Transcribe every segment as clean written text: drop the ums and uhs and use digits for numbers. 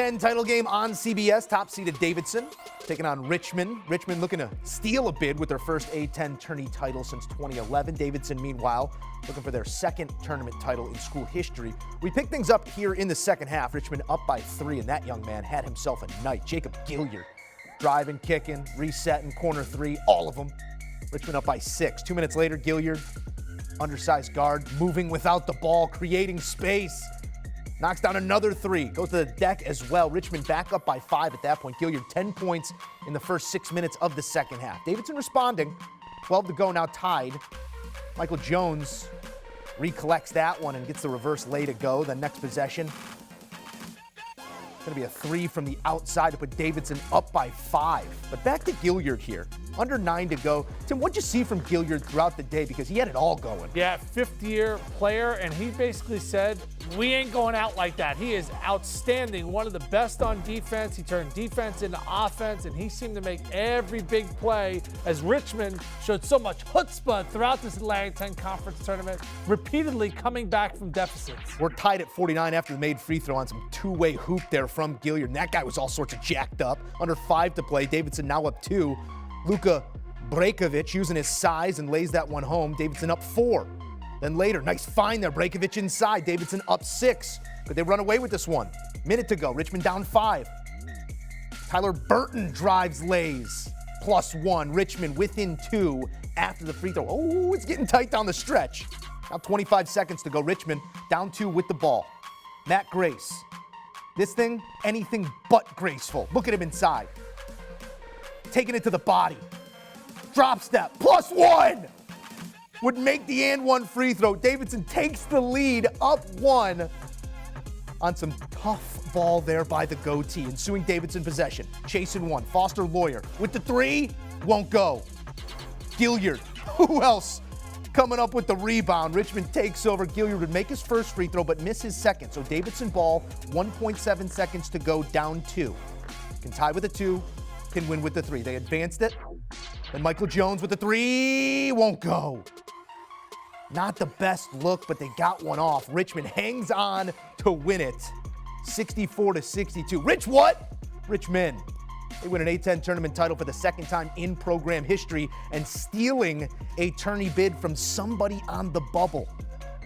A10 title game on CBS. Top-seeded Davidson taking on Richmond. Richmond looking to steal a bid with their first A10 tourney title since 2011. Davidson, meanwhile, looking for their second tournament title in school history. We pick things up here in the second half. Richmond up by 3, and that young man had himself a night. Jacob Gilead driving, kicking, resetting, corner 3, all of them. Richmond up by 6. 2 minutes later, Gilead, undersized guard, moving without the ball, creating space. Knocks down another 3, goes to the deck as well. Richmond back up by 5 at that point. Gilead 10 points in the first 6 minutes of the second half. Davidson responding, 12 to go, now tied. Michael Jones recollects that one and gets the reverse lay to go. The next possession, going to be a 3 from the outside to put Davidson up by 5. But back to Gilead here. Under 9 to go. Tim, what'd you see from Gilead throughout the day? Because he had it all going. Yeah, fifth-year player, and he basically said, we ain't going out like that. He is outstanding, one of the best on defense. He turned defense into offense, and he seemed to make every big play as Richmond showed so much chutzpah throughout this A10 conference tournament, repeatedly coming back from deficits. We're tied at 49 after the made free throw on some two-way hoop there from Gilead. And that guy was all sorts of jacked up. Under 5 to play. Davidson now up 2. Luka Brekovic using his size and lays that one home. Davidson up 4. Then later, nice find there. Brekovic inside. Davidson up 6. Could they run away with this one? Minute to go. Richmond down 5. Tyler Burton drives, lays. +1. Richmond within 2 after the free throw. Oh, it's getting tight down the stretch. Now 25 seconds to go. Richmond down 2 with the ball. Matt Grace. This thing, anything but graceful. Look at him inside. Taking it to the body. Drop step. +1. Would make the and one free throw. Davidson takes the lead up 1 on some tough ball there by the goatee. Ensuing Davidson possession. Chasing 1. Foster Lawyer with the 3. Won't go. Gilead. Who else coming up with the rebound? Richmond takes over. Gilead would make his first free throw but miss his second. So Davidson ball, 1.7 seconds to go, down 2. Can tie with a 2. Can win with the 3. They advanced it. And Michael Jones with the 3. Won't go. Not the best look, but they got one off. Richmond hangs on to win it. 64-62. Richmond. They win an A10 tournament title for the second time in program history and stealing a tourney bid from somebody on the bubble.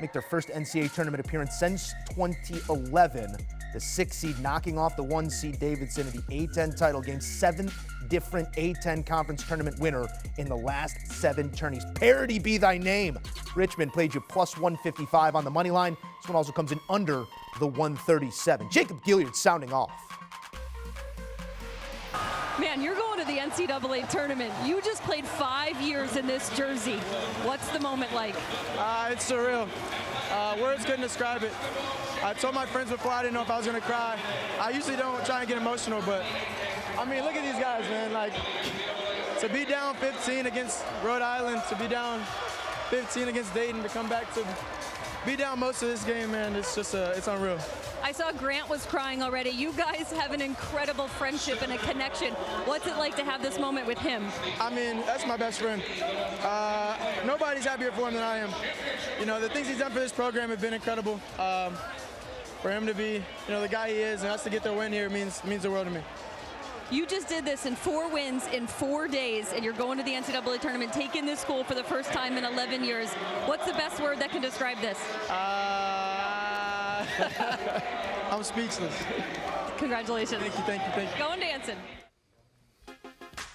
Make their first NCAA tournament appearance since 2011. The 6 seed knocking off the 1 seed Davidson in the A10 title game. 7th different A10 conference tournament winner in the last 7 tourneys. Parity be thy name. Richmond played you +155 on the money line. This one also comes in under the 137. Jacob Gilead sounding off. Man, you're going to the NCAA tournament. You just played 5 years in this jersey. What's the moment like? It's surreal. Words couldn't describe it. I told my friends before I didn't know if I was going to cry. I usually don't try and get emotional, but I mean, look at these guys, man. Like, to be down 15 against Rhode Island, to be down 15 against Dayton, to come back to be down most of this game, man, it's just, it's unreal. I saw Grant was crying already. You guys have an incredible friendship and a connection. What's it like to have this moment with him? I mean, that's my best friend. Nobody's happier for him than I am. You know, the things he's done for this program have been incredible. For him to be, the guy he is, and us to get the win here means the world to me. You just did this in 4 wins in 4 days, and you're going to the NCAA tournament, taking this school for the first time in 11 years. What's the best word that can describe this? I'm speechless. Congratulations. Thank you. Going dancing.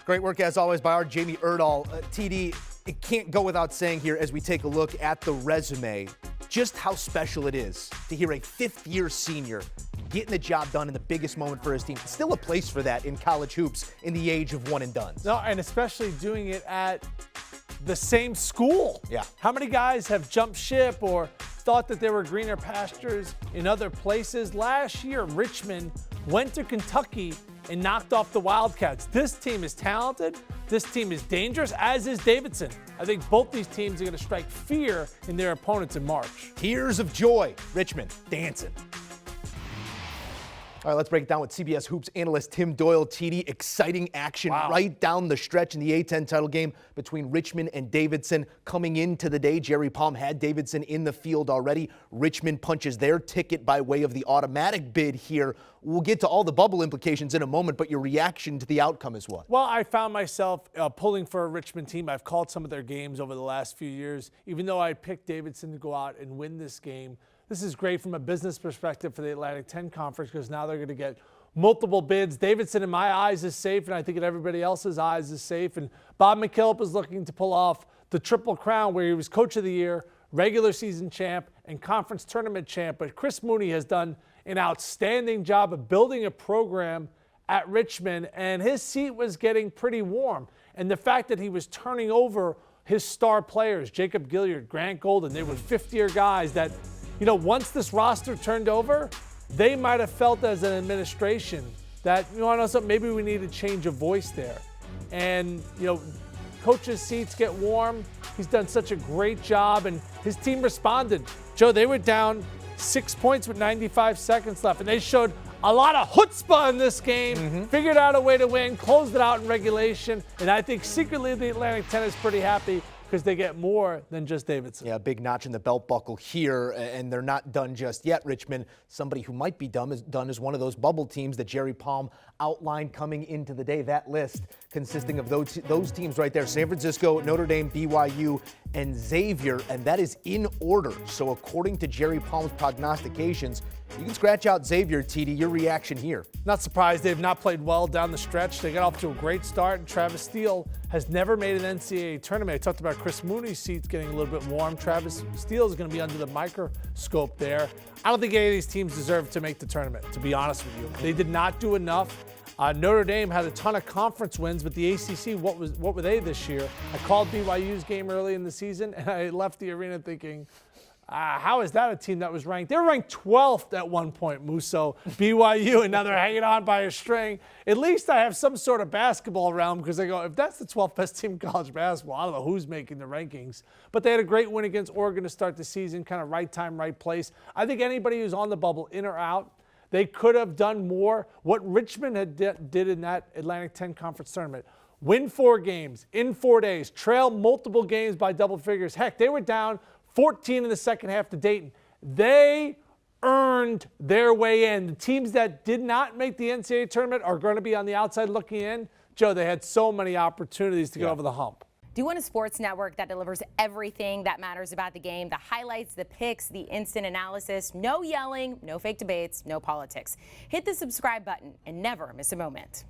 Great work, as always, by our Jamie Erdahl. TD, it can't go without saying here as we take a look at the resume, just how special it is to hear a 5th-year senior getting the job done in the biggest moment for his team. Still a place for that in college hoops in the age of one and dones. No, and especially doing it at the same school. Yeah. How many guys have jumped ship or thought that there were greener pastures in other places? Last year, Richmond went to Kentucky and knocked off the Wildcats. This team is talented. This team is dangerous, as is Davidson. I think both these teams are going to strike fear in their opponents in March. Tears of joy. Richmond dancing. All right, let's break it down with CBS Hoops analyst Tim Doyle. TD, exciting action right down the stretch in the A10 title game between Richmond and Davidson. Coming into the day, Jerry Palm had Davidson in the field already. Richmond punches their ticket by way of the automatic bid here. We'll get to all the bubble implications in a moment, but your reaction to the outcome is what? Well, I found myself pulling for a Richmond team. I've called some of their games over the last few years. Even though I picked Davidson to go out and win this game, this is great from a business perspective for the Atlantic 10 Conference because now they're going to get multiple bids. Davidson, in my eyes, is safe, and I think in everybody else's eyes is safe. And Bob McKillop is looking to pull off the Triple Crown where he was Coach of the Year, regular season champ, and conference tournament champ. But Chris Mooney has done an outstanding job of building a program at Richmond, and his seat was getting pretty warm. And the fact that he was turning over his star players, Jacob Gilead, Grant Golden, they were fifth-year guys that, you know, once this roster turned over, they might have felt as an administration that, you know something, maybe we need a change of voice there. And, you know, coach's seats get warm. He's done such a great job, and his team responded. Joe, they were down 6 points with 95 seconds left, and they showed a lot of chutzpah in this game, figured out a way to win, closed it out in regulation, and I think secretly the Atlantic 10 is pretty happy because they get more than just Davidson. Yeah, big notch in the belt buckle here, and they're not done just yet, Richmond. Somebody who might be done is one of those bubble teams that Jerry Palm outlined coming into the day. That list consisting of those teams right there, San Francisco, Notre Dame, BYU, and Xavier, and that is in order. So according to Jerry Palm's prognostications, you can scratch out Xavier, TD. Your reaction here? Not surprised. They've not played well down the stretch. They got off to a great start, and Travis Steele has never made an NCAA tournament. I talked about Chris Mooney's seats getting a little bit warm. Travis Steele is going to be under the microscope there. I don't think any of these teams deserve to make the tournament, to be honest with you. They did not do enough. Notre Dame had a ton of conference wins, but the ACC, what were they this year? I called BYU's game early in the season, and I left the arena thinking, how is that a team that was ranked? They were ranked 12th at one point, Musso, BYU, and now they're hanging on by a string. At least I have some sort of basketball realm because I go, if that's the 12th best team in college basketball, I don't know who's making the rankings. But they had a great win against Oregon to start the season, kind of right time, right place. I think anybody who's on the bubble, in or out, they could have done more. What Richmond did in that Atlantic 10 Conference tournament, win 4 games in 4 days, trail multiple games by double figures. Heck, they were down 14 in the second half to Dayton. They earned their way in. The teams that did not make the NCAA tournament are going to be on the outside looking in. Joe, they had so many opportunities to get over the hump. Do you want a sports network that delivers everything that matters about the game? The highlights, the picks, the instant analysis, no yelling, no fake debates, no politics. Hit the subscribe button and never miss a moment.